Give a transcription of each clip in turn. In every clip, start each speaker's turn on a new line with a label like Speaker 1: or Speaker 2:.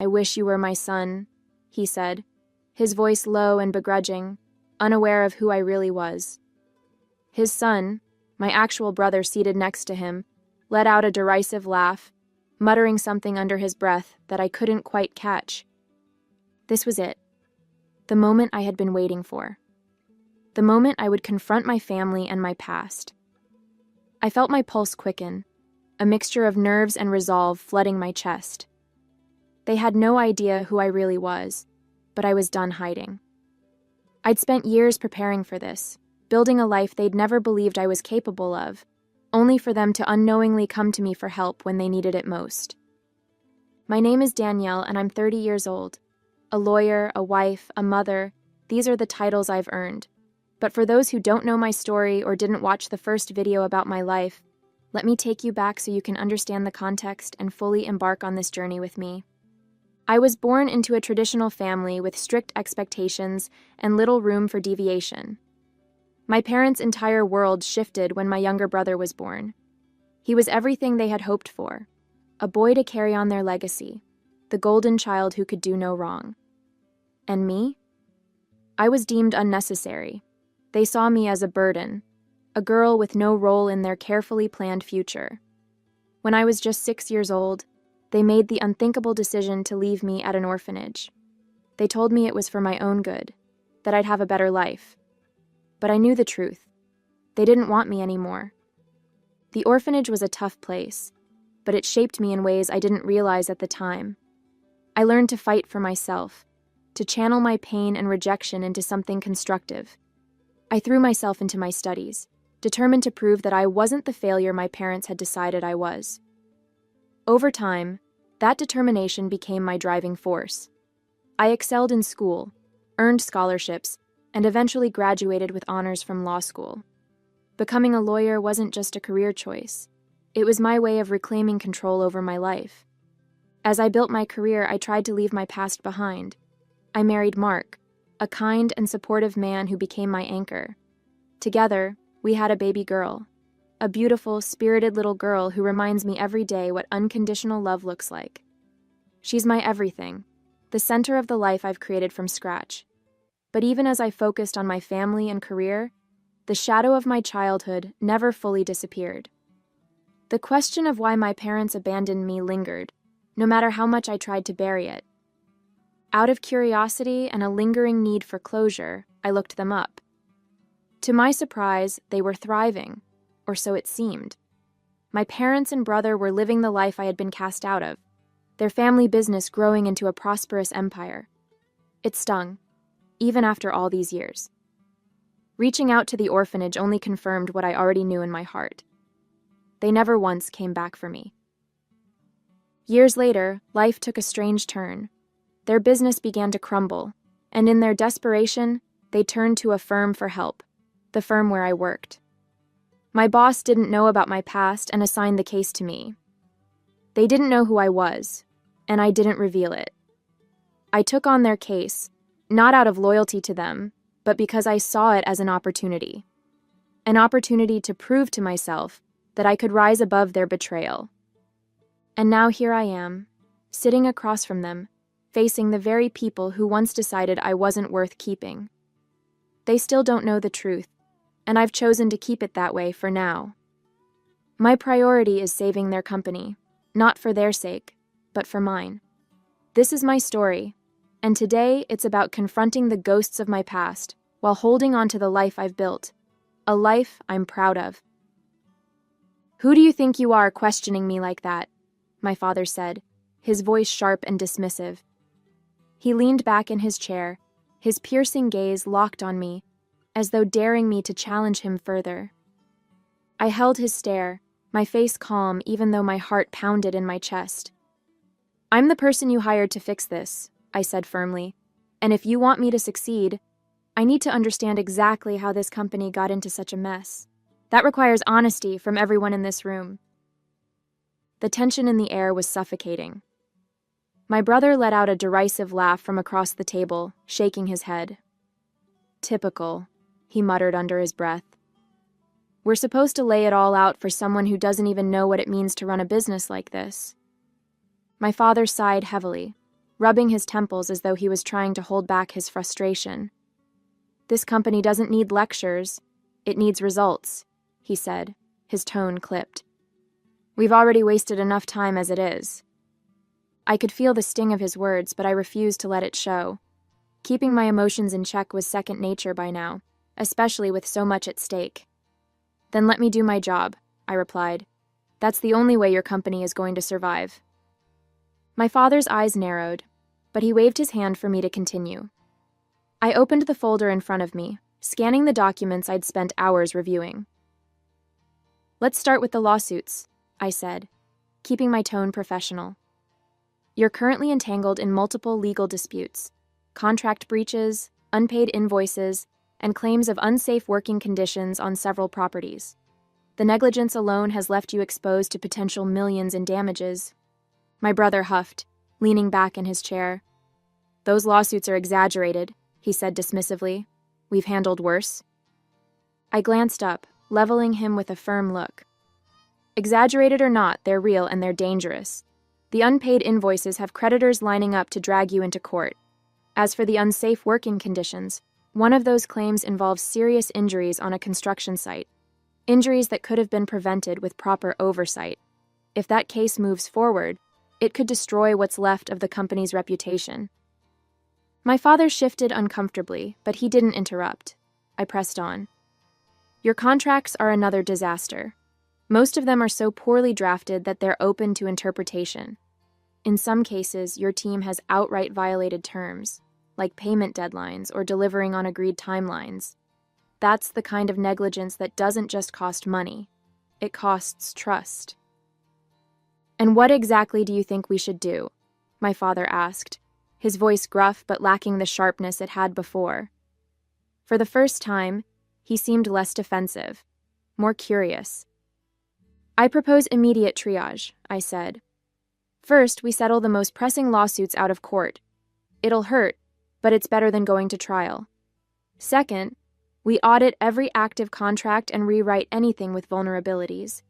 Speaker 1: wish you were my son," he said, his voice low and begrudging, unaware of who I really was. His son, my actual brother seated next to him, let out a derisive laugh, muttering something under his breath that I couldn't quite catch. This was it. The moment I had been waiting for. The moment I would confront my family and my past. I felt my pulse quicken, a mixture of nerves and resolve flooding my chest. They had no idea who I really was, but I was done hiding. I'd spent years preparing for this, building a life they'd never believed I was capable of, only for them to unknowingly come to me for help when they needed it most. My name is Danielle, and I'm 30 years old. A lawyer, a wife, a mother, these are the titles I've earned. But for those who don't know my story or didn't watch the first video about my life, let me take you back so you can understand the context and fully embark on this journey with me. I was born into a traditional family with strict expectations and little room for deviation. My parents' entire world shifted when my younger brother was born. He was everything they had hoped for, a boy to carry on their legacy, the golden child who could do no wrong. And me? I was deemed unnecessary. They saw me as a burden, a girl with no role in their carefully planned future. When I was just 6 years old, they made the unthinkable decision to leave me at an orphanage. They told me it was for my own good, that I'd have a better life. But I knew the truth. They didn't want me anymore. The orphanage was a tough place, but it shaped me in ways I didn't realize at the time. I learned to fight for myself, to channel my pain and rejection into something constructive. I threw myself into my studies, determined to prove that I wasn't the failure my parents had decided I was. Over time, that determination became my driving force. I excelled in school, earned scholarships, and eventually graduated with honors from law school. Becoming a lawyer wasn't just a career choice. It was my way of reclaiming control over my life. As I built my career, I tried to leave my past behind. I married Mark, a kind and supportive man who became my anchor. Together, we had a baby girl, a beautiful, spirited little girl who reminds me every day what unconditional love looks like. She's my everything, the center of the life I've created from scratch. But even as I focused on my family and career, the shadow of my childhood never fully disappeared. The question of why my parents abandoned me lingered, no matter how much I tried to bury it. Out of curiosity and a lingering need for closure, I looked them up. To my surprise, they were thriving, or so it seemed. My parents and brother were living the life I had been cast out of, their family business growing into a prosperous empire. It stung, even after all these years. Reaching out to the orphanage only confirmed what I already knew in my heart. They never once came back for me. Years later, life took a strange turn. Their business began to crumble, and in their desperation, they turned to a firm for help, the firm where I worked. My boss didn't know about my past and assigned the case to me. They didn't know who I was, and I didn't reveal it. I took on their case, not out of loyalty to them, but because I saw it as an opportunity to prove to myself that I could rise above their betrayal. And now here I am, sitting across from them, facing the very people who once decided I wasn't worth keeping. They still don't know the truth, and I've chosen to keep it that way for now. My priority is saving their company, not for their sake, but for mine. This is my story, and today it's about confronting the ghosts of my past while holding on to the life I've built, a life I'm proud of. "Who do you think you are questioning me like that?" my father said, his voice sharp and dismissive. He leaned back in his chair, his piercing gaze locked on me, as though daring me to challenge him further. I held his stare, my face calm even though my heart pounded in my chest. "I'm the person you hired to fix this," I said firmly, "and if you want me to succeed, I need to understand exactly how this company got into such a mess. That requires honesty from everyone in this room." The tension in the air was suffocating. My brother let out a derisive laugh from across the table, shaking his head. "Typical," he muttered under his breath. "We're supposed to lay it all out for someone who doesn't even know what it means to run a business like this." My father sighed heavily, rubbing his temples as though he was trying to hold back his frustration. "This company doesn't need lectures. It needs results," he said, his tone clipped. "We've already wasted enough time as it is." I could feel the sting of his words, but I refused to let it show. Keeping my emotions in check was second nature by now, especially with so much at stake. "Then let me do my job," I replied. "That's the only way your company is going to survive." My father's eyes narrowed, but he waved his hand for me to continue. I opened the folder in front of me, scanning the documents I'd spent hours reviewing. "Let's start with the lawsuits," I said, keeping my tone professional. "You're currently entangled in multiple legal disputes, contract breaches, unpaid invoices, and claims of unsafe working conditions on several properties. The negligence alone has left you exposed to potential millions in damages." My brother huffed, leaning back in his chair. "Those lawsuits are exaggerated," he said dismissively. "We've handled worse." I glanced up, leveling him with a firm look. "Exaggerated or not, they're real and they're dangerous. The unpaid invoices have creditors lining up to drag you into court. As for the unsafe working conditions, one of those claims involves serious injuries on a construction site, injuries that could have been prevented with proper oversight. If that case moves forward, it could destroy what's left of the company's reputation." My father shifted uncomfortably, but he didn't interrupt. I pressed on. "Your contracts are another disaster. Most of them are so poorly drafted that they're open to interpretation. In some cases, your team has outright violated terms, like payment deadlines or delivering on agreed timelines. That's the kind of negligence that doesn't just cost money. It costs trust." "And what exactly do you think we should do?" my father asked, his voice gruff but lacking the sharpness it had before. For the first time, he seemed less defensive, more curious. "I propose immediate triage," I said. "First, we settle the most pressing lawsuits out of court. It'll hurt, but it's better than going to trial. Second, we audit every active contract and rewrite anything with vulnerabilities.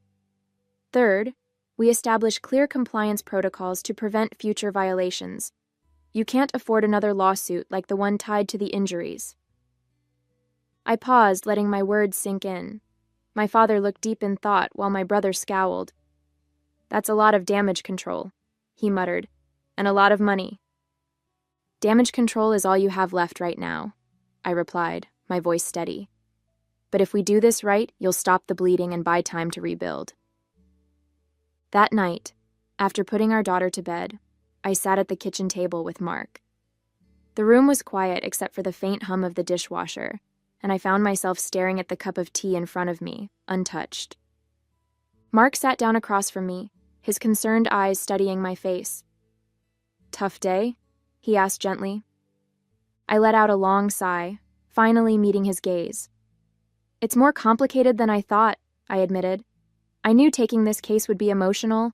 Speaker 1: Third, we establish clear compliance protocols to prevent future violations. You can't afford another lawsuit like the one tied to the injuries." I paused, letting my words sink in. My father looked deep in thought while my brother scowled. "That's a lot of damage control," he muttered, "and a lot of money." "Damage control is all you have left right now," I replied, my voice steady. "But if we do this right, you'll stop the bleeding and buy time to rebuild." That night, after putting our daughter to bed, I sat at the kitchen table with Mark. The room was quiet except for the faint hum of the dishwasher, and I found myself staring at the cup of tea in front of me, untouched. Mark sat down across from me, his concerned eyes studying my face. "Tough day?" he asked gently. I let out a long sigh, finally meeting his gaze. "It's more complicated than I thought," I admitted. "I knew taking this case would be emotional,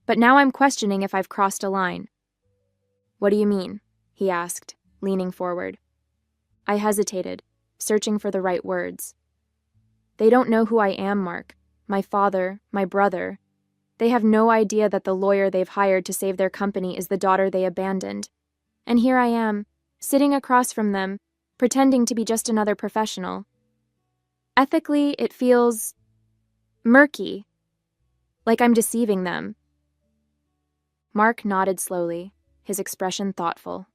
Speaker 1: but now I'm questioning if I've crossed a line." "What do you mean?" he asked, leaning forward. I hesitated, searching for the right words. "They don't know who I am, Mark. My father, my brother. They have no idea that the lawyer they've hired to save their company is the daughter they abandoned. And here I am, sitting across from them, pretending to be just another professional. Ethically, it feels murky, like I'm deceiving them." Mark nodded slowly, his expression thoughtful.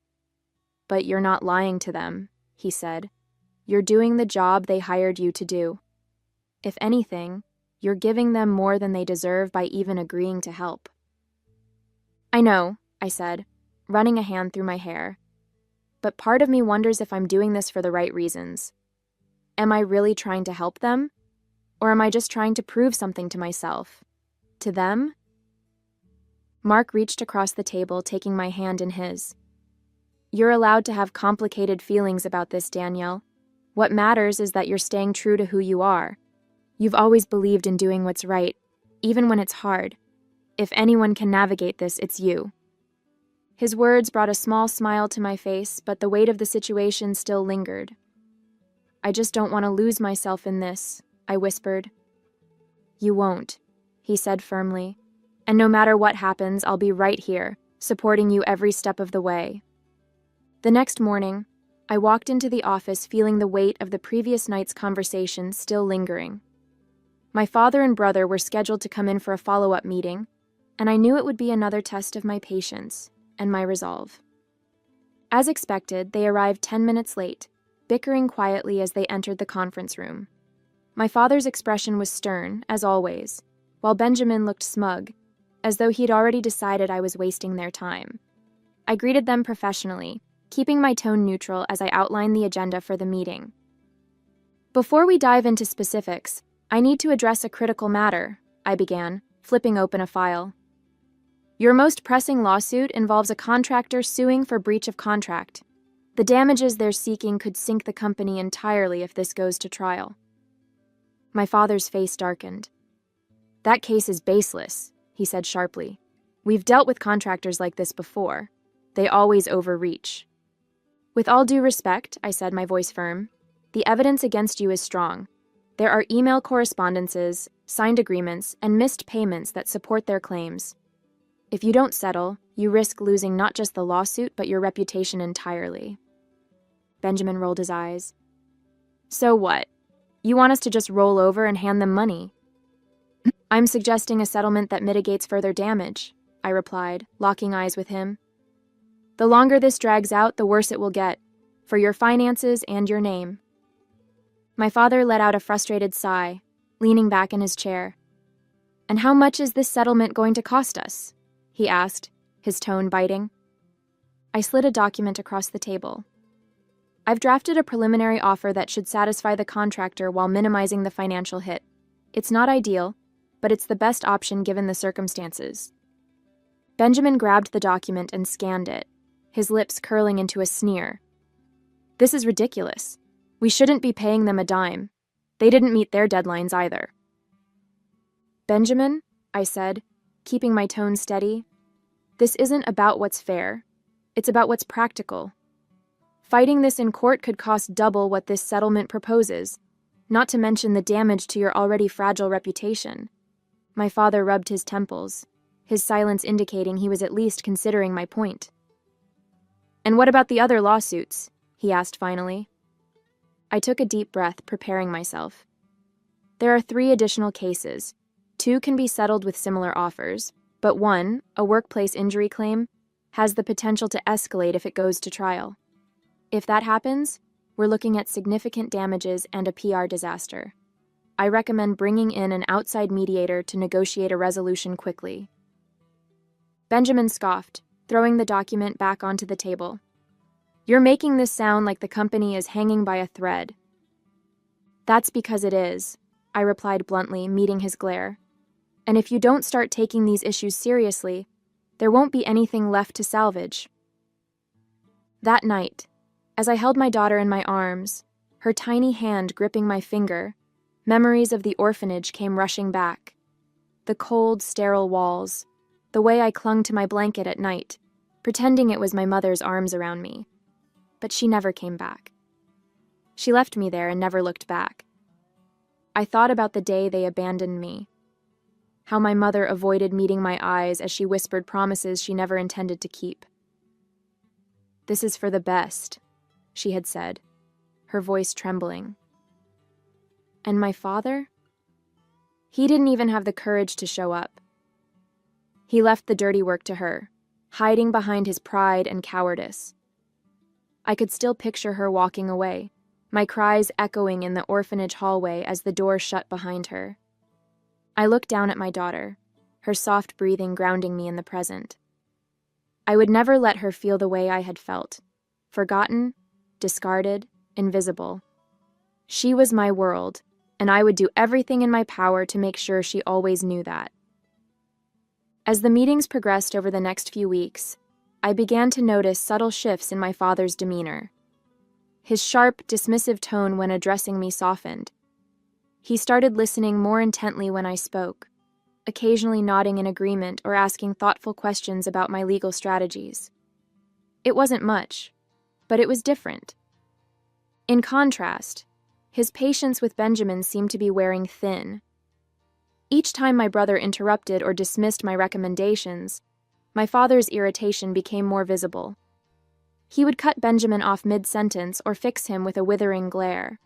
Speaker 1: "But you're not lying to them," he said. "You're doing the job they hired you to do. If anything, you're giving them more than they deserve by even agreeing to help." "I know," I said, running a hand through my hair. "But part of me wonders if I'm doing this for the right reasons. Am I really trying to help them? Or am I just trying to prove something to myself? To them?" Mark reached across the table, taking my hand in his. "You're allowed to have complicated feelings about this, Danielle. What matters is that you're staying true to who you are. You've always believed in doing what's right, even when it's hard. If anyone can navigate this, it's you." His words brought a small smile to my face, but the weight of the situation still lingered. "I just don't want to lose myself in this," I whispered. "You won't," he said firmly. "And no matter what happens, I'll be right here, supporting you every step of the way." The next morning, I walked into the office feeling the weight of the previous night's conversation still lingering. My father and brother were scheduled to come in for a follow-up meeting, and I knew it would be another test of my patience and my resolve. As expected, they arrived 10 minutes late, bickering quietly as they entered the conference room. My father's expression was stern, as always, while Benjamin looked smug, as though he'd already decided I was wasting their time. I greeted them professionally, keeping my tone neutral as I outlined the agenda for the meeting. "Before we dive into specifics, I need to address a critical matter," I began, flipping open a file. "Your most pressing lawsuit involves a contractor suing for breach of contract. The damages they're seeking could sink the company entirely if this goes to trial." My father's face darkened. "That case is baseless," he said sharply. "We've dealt with contractors like this before. They always overreach." "With all due respect," I said, my voice firm, "the evidence against you is strong. There are email correspondences, signed agreements, and missed payments that support their claims. If you don't settle, you risk losing not just the lawsuit but your reputation entirely." Benjamin rolled his eyes. "So what? You want us to just roll over and hand them money?" "I'm suggesting a settlement that mitigates further damage," I replied, locking eyes with him. "The longer this drags out, the worse it will get, for your finances and your name." My father let out a frustrated sigh, leaning back in his chair. "And how much is this settlement going to cost us?" he asked, his tone biting. I slid a document across the table. "I've drafted a preliminary offer that should satisfy the contractor while minimizing the financial hit. It's not ideal, but it's the best option given the circumstances." Benjamin grabbed the document and scanned it, his lips curling into a sneer. "This is ridiculous. We shouldn't be paying them a dime. They didn't meet their deadlines either." "Benjamin," I said, keeping my tone steady, "this isn't about what's fair. It's about what's practical. Fighting this in court could cost double what this settlement proposes, not to mention the damage to your already fragile reputation." My father rubbed his temples, his silence indicating he was at least considering my point. "And what about the other lawsuits?" he asked finally. I took a deep breath, preparing myself. "There are 3 additional cases. 2 can be settled with similar offers, but one, a workplace injury claim, has the potential to escalate if it goes to trial. If that happens, we're looking at significant damages and a PR disaster. I recommend bringing in an outside mediator to negotiate a resolution quickly." Benjamin scoffed, throwing the document back onto the table. "You're making this sound like the company is hanging by a thread." "That's because it is," I replied bluntly, meeting his glare. "And if you don't start taking these issues seriously, there won't be anything left to salvage." That night, as I held my daughter in my arms, her tiny hand gripping my finger, memories of the orphanage came rushing back. The cold, sterile walls, the way I clung to my blanket at night, pretending it was my mother's arms around me. But she never came back. She left me there and never looked back. I thought about the day they abandoned me, how my mother avoided meeting my eyes as she whispered promises she never intended to keep. "This is for the best," she had said, her voice trembling. And my father? He didn't even have the courage to show up. He left the dirty work to her, hiding behind his pride and cowardice. I could still picture her walking away, my cries echoing in the orphanage hallway as the door shut behind her. I looked down at my daughter, her soft breathing grounding me in the present. I would never let her feel the way I had felt, forgotten, discarded, invisible. She was my world, and I would do everything in my power to make sure she always knew that. As the meetings progressed over the next few weeks, I began to notice subtle shifts in my father's demeanor. His sharp, dismissive tone when addressing me softened. He started listening more intently when I spoke, occasionally nodding in agreement or asking thoughtful questions about my legal strategies. It wasn't much, but it was different. In contrast, his patience with Benjamin seemed to be wearing thin. Each time my brother interrupted or dismissed my recommendations, My father's irritation became more visible. He would cut Benjamin off mid-sentence or fix him with a withering glare.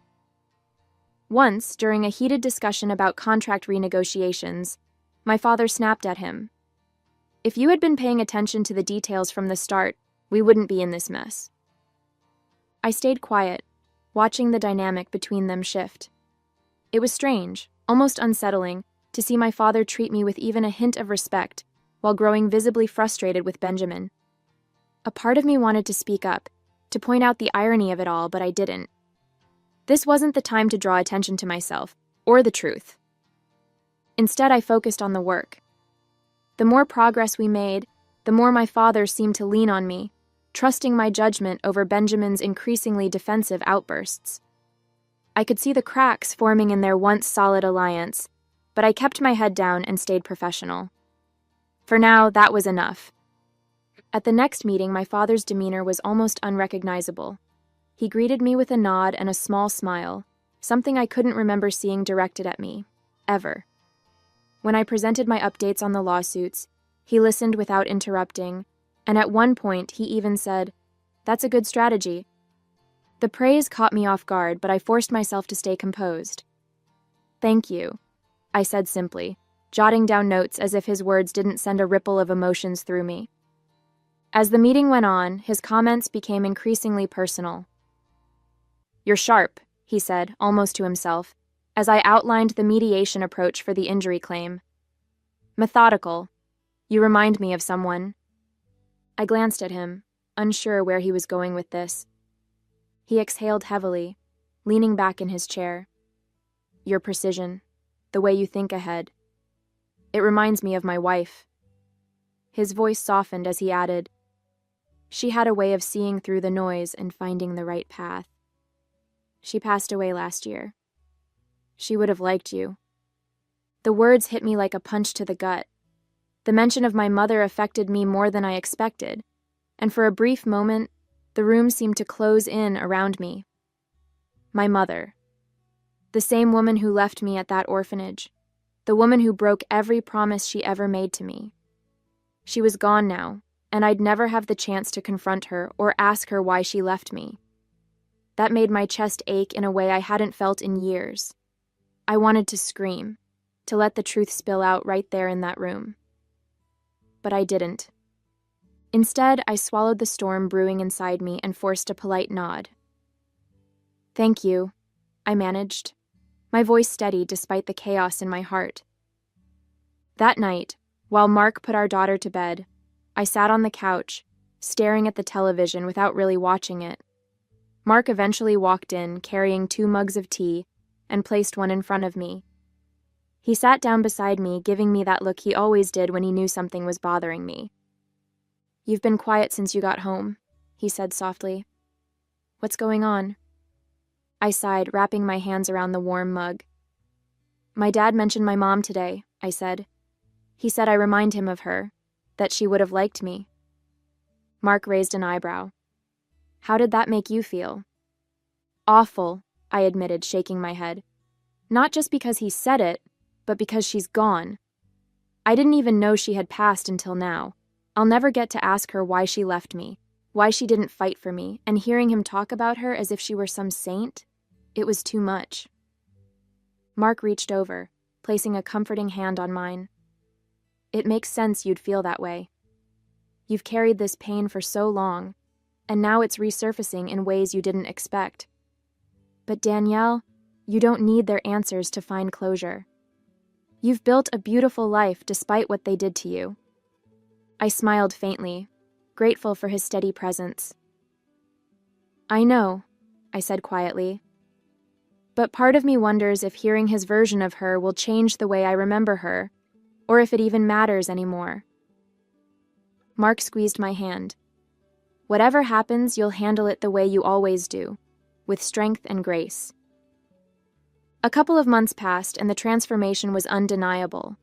Speaker 1: Once, during a heated discussion about contract renegotiations, my father snapped at him. "If you had been paying attention to the details from the start, we wouldn't be in this mess." I stayed quiet, watching the dynamic between them shift. It was strange, almost unsettling, to see my father treat me with even a hint of respect while growing visibly frustrated with Benjamin. A part of me wanted to speak up, to point out the irony of it all, but I didn't. This wasn't the time to draw attention to myself, or the truth. Instead, I focused on the work. The more progress we made, the more my father seemed to lean on me, trusting my judgment over Benjamin's increasingly defensive outbursts. I could see the cracks forming in their once solid alliance, but I kept my head down and stayed professional. For now, that was enough. At the next meeting, my father's demeanor was almost unrecognizable. He greeted me with a nod and a small smile, something I couldn't remember seeing directed at me, ever. When I presented my updates on the lawsuits, he listened without interrupting, and at one point he even said, "That's a good strategy." The praise caught me off guard, but I forced myself to stay composed. "Thank you," I said simply, jotting down notes as if his words didn't send a ripple of emotions through me. As the meeting went on, his comments became increasingly personal. "You're sharp," he said, almost to himself, as I outlined the mediation approach for the injury claim. "Methodical. You remind me of someone." I glanced at him, unsure where he was going with this. He exhaled heavily, leaning back in his chair. "Your precision, the way you think ahead. It reminds me of my wife." His voice softened as he added, "She had a way of seeing through the noise and finding the right path. She passed away last year. She would have liked you." The words hit me like a punch to the gut. The mention of my mother affected me more than I expected, and for a brief moment, the room seemed to close in around me. My mother. The same woman who left me at that orphanage. The woman who broke every promise she ever made to me. She was gone now, and I'd never have the chance to confront her or ask her why she left me. That made my chest ache in a way I hadn't felt in years. I wanted to scream, to let the truth spill out right there in that room. But I didn't. Instead, I swallowed the storm brewing inside me and forced a polite nod. "Thank you," I managed, my voice steady despite the chaos in my heart. That night, while Mark put our daughter to bed, I sat on the couch, staring at the television without really watching it. Mark eventually walked in, carrying 2 mugs of tea, and placed one in front of me. He sat down beside me, giving me that look he always did when he knew something was bothering me. "You've been quiet since you got home," he said softly. "What's going on?" I sighed, wrapping my hands around the warm mug. "My dad mentioned my mom today," I said. "He said I remind him of her, that she would have liked me." Mark raised an eyebrow. "How did that make you feel?" "Awful," I admitted, shaking my head. "Not just because he said it, but because she's gone. I didn't even know she had passed until now. I'll never get to ask her why she left me, why she didn't fight for me, and hearing him talk about her as if she were some saint, it was too much." Mark reached over, placing a comforting hand on mine. "It makes sense you'd feel that way. You've carried this pain for so long, and now it's resurfacing in ways you didn't expect. But Danielle, you don't need their answers to find closure. You've built a beautiful life despite what they did to you." I smiled faintly, grateful for his steady presence. "I know," I said quietly. "But part of me wonders if hearing his version of her will change the way I remember her, or if it even matters anymore." Mark squeezed my hand. "Whatever happens, you'll handle it the way you always do, with strength and grace." A couple of months passed, and the transformation was undeniable.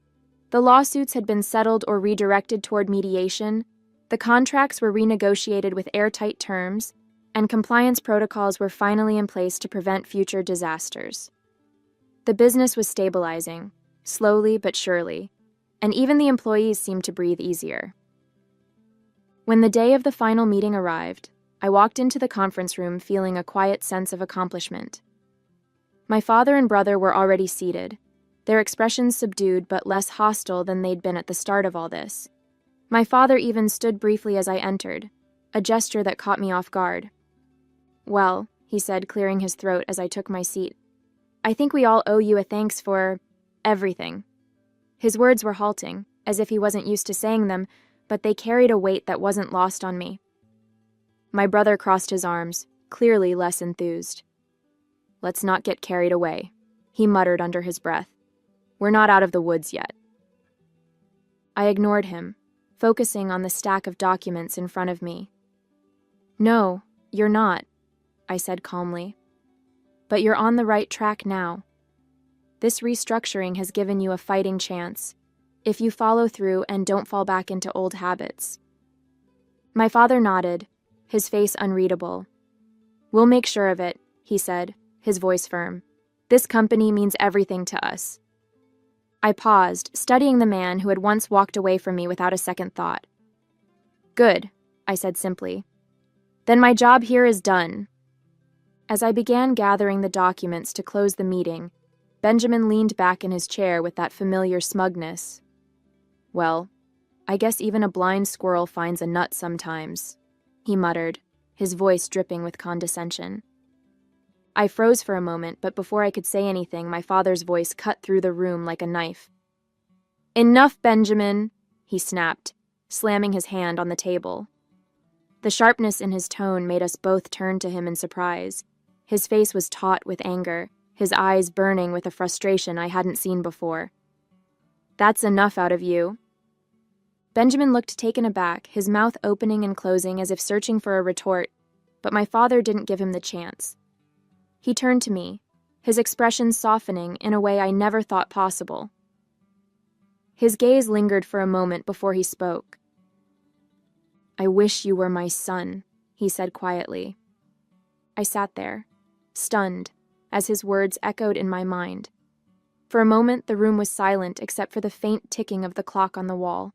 Speaker 1: The lawsuits had been settled or redirected toward mediation, the contracts were renegotiated with airtight terms, and compliance protocols were finally in place to prevent future disasters. The business was stabilizing, slowly but surely, and even the employees seemed to breathe easier. When the day of the final meeting arrived, I walked into the conference room feeling a quiet sense of accomplishment. My father and brother were already seated, their expressions subdued but less hostile than they'd been at the start of all this. My father even stood briefly as I entered, a gesture that caught me off guard. "Well," he said, clearing his throat as I took my seat, "I think we all owe you a thanks for everything." His words were halting, as if he wasn't used to saying them, but they carried a weight that wasn't lost on me. My brother crossed his arms, clearly less enthused. "Let's not get carried away," he muttered under his breath. "We're not out of the woods yet." I ignored him, focusing on the stack of documents in front of me. "No, you're not," I said calmly. "But you're on the right track now. This restructuring has given you a fighting chance, if you follow through and don't fall back into old habits." My father nodded, his face unreadable. "We'll make sure of it," he said, his voice firm. "This company means everything to us." I paused, studying the man who had once walked away from me without a second thought. "Good," I said simply. "Then my job here is done." As I began gathering the documents to close the meeting, Benjamin leaned back in his chair with that familiar smugness. "Well, I guess even a blind squirrel finds a nut sometimes," he muttered, his voice dripping with condescension. I froze for a moment, but before I could say anything, my father's voice cut through the room like a knife. "Enough, Benjamin," he snapped, slamming his hand on the table. The sharpness in his tone made us both turn to him in surprise. His face was taut with anger, his eyes burning with a frustration I hadn't seen before. "That's enough out of you." Benjamin looked taken aback, his mouth opening and closing as if searching for a retort, but my father didn't give him the chance. He turned to me, his expression softening in a way I never thought possible. His gaze lingered for a moment before he spoke. "I wish you were my son," he said quietly. I sat there, stunned, as his words echoed in my mind. For a moment, the room was silent except for the faint ticking of the clock on the wall.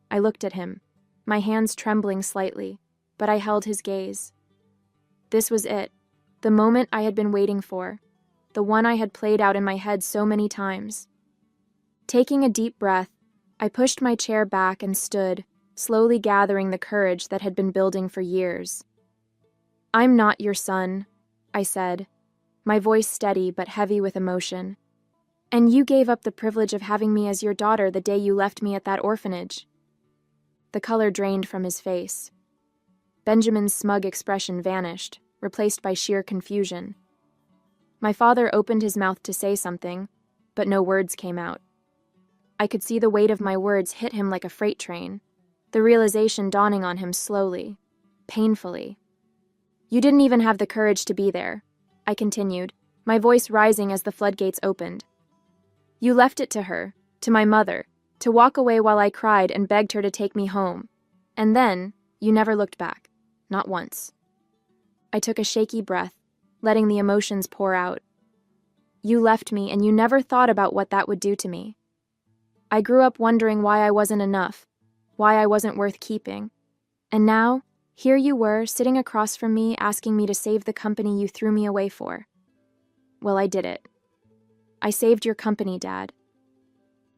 Speaker 1: I looked at him, my hands trembling slightly, but I held his gaze. This was it, the moment I had been waiting for, the one I had played out in my head so many times. Taking a deep breath, I pushed my chair back and stood, slowly gathering the courage that had been building for years. "I'm not your son," I said, my voice steady but heavy with emotion. "And you gave up the privilege of having me as your daughter the day you left me at that orphanage." The color drained from his face. Benjamin's smug expression vanished, replaced by sheer confusion. My father opened his mouth to say something, but no words came out. I could see the weight of my words hit him like a freight train, the realization dawning on him slowly, painfully. "You didn't even have the courage to be there," I continued, my voice rising as the floodgates opened. "You left it to her, to my mother, to walk away while I cried and begged her to take me home. And then, you never looked back, not once." I took a shaky breath, letting the emotions pour out. "You left me and you never thought about what that would do to me. I grew up wondering why I wasn't enough, why I wasn't worth keeping. And now, here you were, sitting across from me, asking me to save the company you threw me away for. Well, I did it. I saved your company, Dad."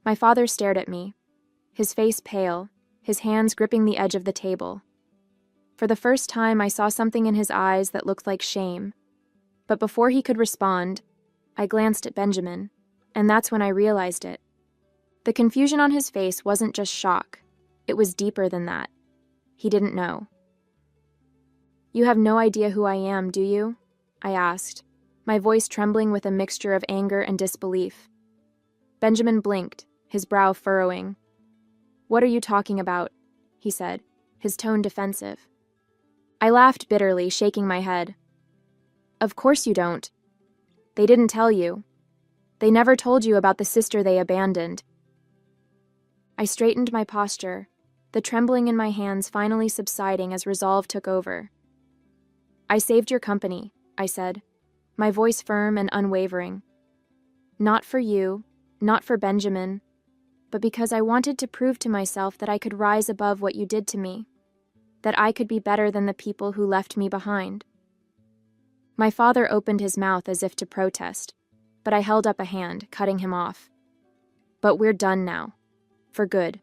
Speaker 1: My father stared at me, his face pale, his hands gripping the edge of the table. For the first time, I saw something in his eyes that looked like shame. But before he could respond, I glanced at Benjamin, and that's when I realized it. The confusion on his face wasn't just shock. It was deeper than that. He didn't know. "You have no idea who I am, do you?" I asked, my voice trembling with a mixture of anger and disbelief. Benjamin blinked, his brow furrowing. "What are you talking about?" he said, his tone defensive. I laughed bitterly, shaking my head. "Of course you don't. They didn't tell you. They never told you about the sister they abandoned." I straightened my posture, the trembling in my hands finally subsiding as resolve took over. "I saved your company," I said, my voice firm and unwavering. "Not for you, not for Benjamin, but because I wanted to prove to myself that I could rise above what you did to me. that I could be better than the people who left me behind. My father opened his mouth as if to protest, but I held up a hand, cutting him off. But we're done now. For good.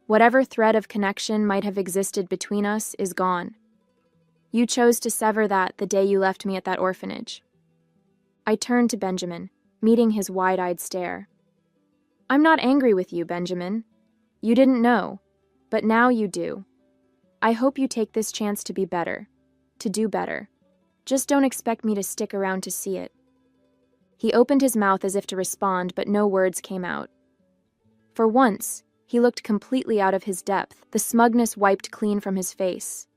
Speaker 1: Whatever thread of connection might have existed between us is gone. You chose to sever that the day you left me at that orphanage. I turned to Benjamin, meeting his wide-eyed stare. I'm not angry with you, Benjamin. You didn't know, but now you do. I hope you take this chance to be better, to do better. Just don't expect me to stick around to see it. He opened his mouth as if to respond, but no words came out. For once, he looked completely out of his depth, the smugness wiped clean from his face.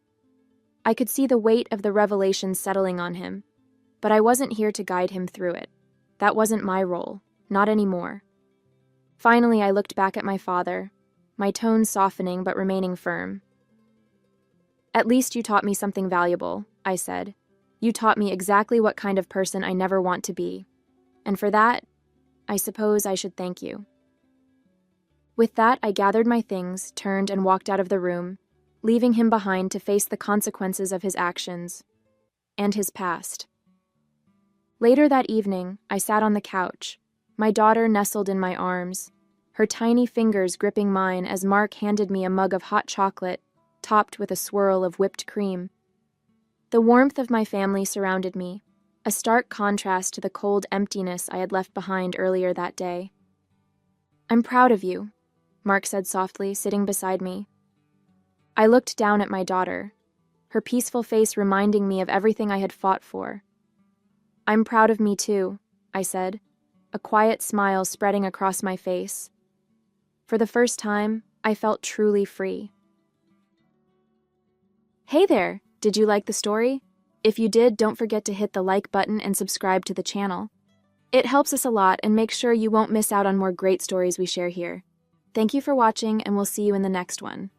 Speaker 1: I could see the weight of the revelation settling on him, but I wasn't here to guide him through it. That wasn't my role, not anymore. Finally, I looked back at my father, my tone softening but remaining firm. At least you taught me something valuable, I said. You taught me exactly what kind of person I never want to be. And for that, I suppose I should thank you. With that, I gathered my things, turned, and walked out of the room, leaving him behind to face the consequences of his actions and his past. Later that evening, I sat on the couch, my daughter nestled in my arms, her tiny fingers gripping mine as Mark handed me a mug of hot chocolate, topped with a swirl of whipped cream. The warmth of my family surrounded me, a stark contrast to the cold emptiness I had left behind earlier that day. I'm proud of you, Mark said softly, sitting beside me. I looked down at my daughter, her peaceful face reminding me of everything I had fought for. I'm proud of me too, I said, a quiet smile spreading across my face. For the first time, I felt truly free. Hey there, did you like the story? If you did, don't forget to hit the like button and subscribe to the channel. It helps us a lot and makes sure you won't miss out on more great stories we share here. Thank you for watching, and we'll see you in the next one.